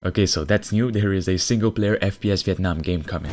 Okay, so that's new. There is a single-player FPS Vietnam game coming.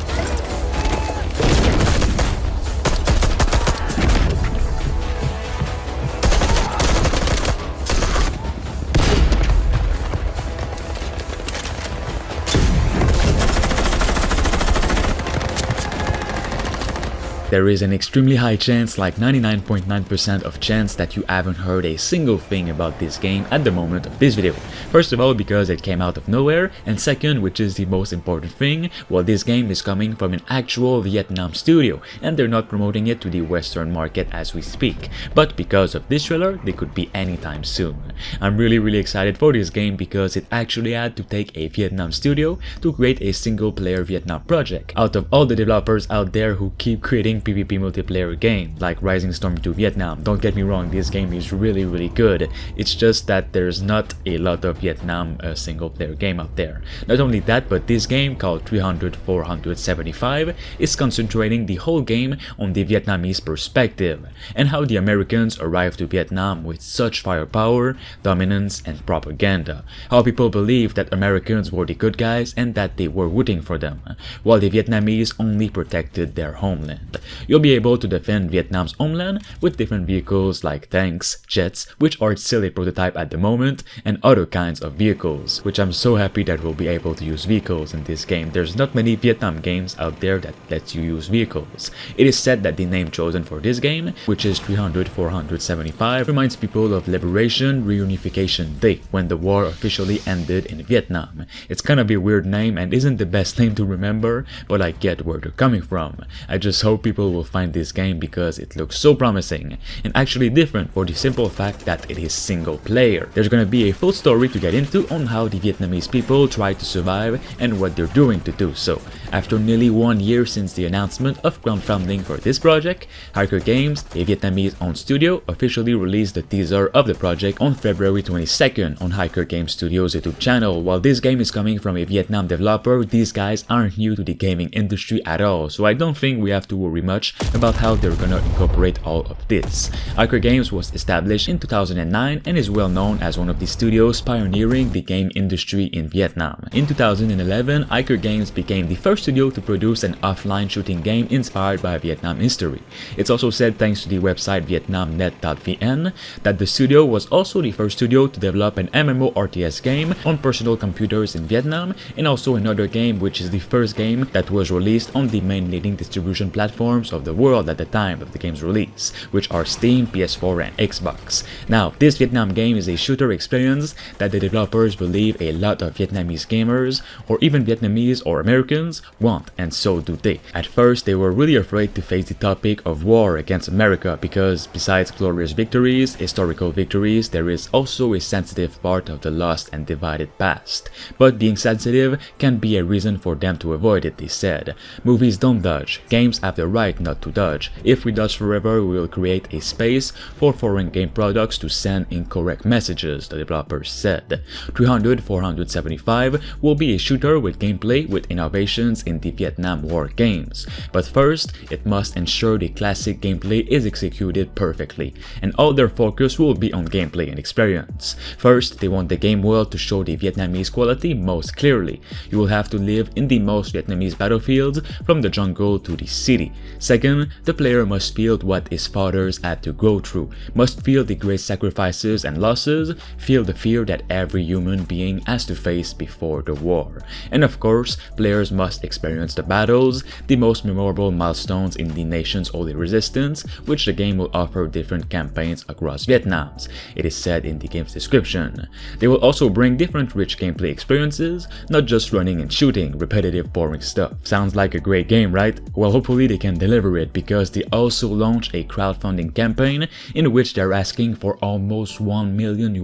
There is an extremely high chance, like 99.9% of chance, that you haven't heard a single thing about this game at the moment of this video. First of all, because it came out of nowhere, and second, which is the most important thing, well, this game is coming from an actual Vietnam studio, and they're not promoting it to the Western market as we speak. But because of this trailer, they could be anytime soon. I'm really excited for this game because it actually had to take a Vietnam studio to create a single-player Vietnam project. Out of all the developers out there who keep creating PvP multiplayer game like Rising Storm 2 Vietnam, don't get me wrong, this game is really good. It's just that there's not a lot of Vietnam single player game out there. Not only that, but this game called 300-475 is concentrating the whole game on the Vietnamese perspective and how the Americans arrived to Vietnam with such firepower, dominance and propaganda. How people believe that Americans were the good guys and that they were rooting for them, while the Vietnamese only protected their homeland. You'll be able to defend Vietnam's homeland with different vehicles like tanks, jets, which are still a prototype at the moment, and other kinds of vehicles, which I'm so happy that we'll be able to use vehicles in this game. There's not many Vietnam games out there that lets you use vehicles. It is said that the name chosen for this game, which is 300-475, reminds people of Liberation Reunification Day, when the war officially ended in Vietnam. It's kind of a weird name and isn't the best name to remember, but I get where they're coming from. I just hope people will find this game because it looks so promising and actually different for the simple fact that it is single player. There's gonna be a full story to get into on how the Vietnamese people try to survive and what they're doing to do so. After nearly 1 year since the announcement of crowdfunding for this project, Hiker Games, a Vietnamese-owned studio, officially released the teaser of the project on February 22nd on Hiker Games Studios YouTube channel. While this game is coming from a Vietnam developer, these guys aren't new to the gaming industry at all, so I don't think we have to worry much about how they're gonna incorporate all of this. Hiker Games was established in 2009 and is well known as one of the studios pioneering the game industry in Vietnam. In 2011, Hiker Games became the first studio to produce an offline shooting game inspired by Vietnam history. It's also said, thanks to the website vietnamnet.vn, that the studio was also the first studio to develop an MMORTS game on personal computers in Vietnam, and also another game which is the first game that was released on the main leading distribution platforms of the world at the time of the game's release, which are Steam, PS4 and Xbox. Now, this Vietnam game is a shooter experience that the developers believe a lot of Vietnamese gamers, or even Vietnamese or Americans, want, and so do they. At first, they were really afraid to face the topic of war against America because besides glorious victories, historical victories, there is also a sensitive part of the lost and divided past. But being sensitive can be a reason for them to avoid it, they said. Movies don't dodge, games have the right not to dodge. If we dodge forever, we will create a space for foreign game products to send incorrect messages, the developers said. 300-475 will be a shooter with gameplay with innovations in the Vietnam War games. But first, it must ensure the classic gameplay is executed perfectly, and all their focus will be on gameplay and experience. First, they want the game world to show the Vietnamese quality most clearly. You will have to live in the most Vietnamese battlefields, from the jungle to the city. Second, the player must feel what his fathers had to go through, must feel the great sacrifices and losses, feel the fear that every human being has to face before the war. And of course, players must experience the battles, the most memorable milestones in the nation's early resistance, which the game will offer different campaigns across Vietnam, it is said in the game's description. They will also bring different rich gameplay experiences, not just running and shooting, repetitive boring stuff. Sounds like a great game, right? Well, hopefully they can deliver it, because they also launched a crowdfunding campaign in which they're asking for almost $1 million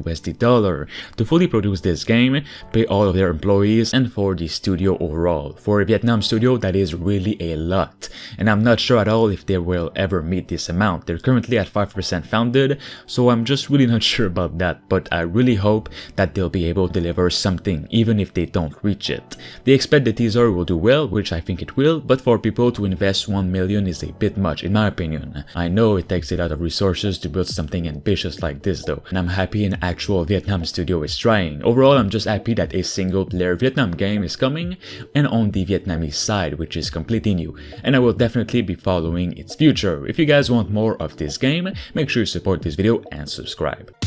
to fully produce this game, pay all of their employees, and for the studio overall. For a Vietnam studio, that is really a lot, and I'm not sure at all if they will ever meet this amount. They're currently at 5% founded, so I'm just really not sure about that, but I really hope that they'll be able to deliver something, even if they don't reach it. They expect the teaser will do well, which I think it will, but for people to invest $1 million million is a bit much in my opinion. I know it takes a lot of resources to build something ambitious like this though, and I'm happy an actual Vietnam studio is trying. Overall, I'm just happy that a single-player Vietnam game is coming, and on the Vietnamese side, which is completely new, and I will definitely be following its future. If you guys want more of this game, make sure you support this video and subscribe.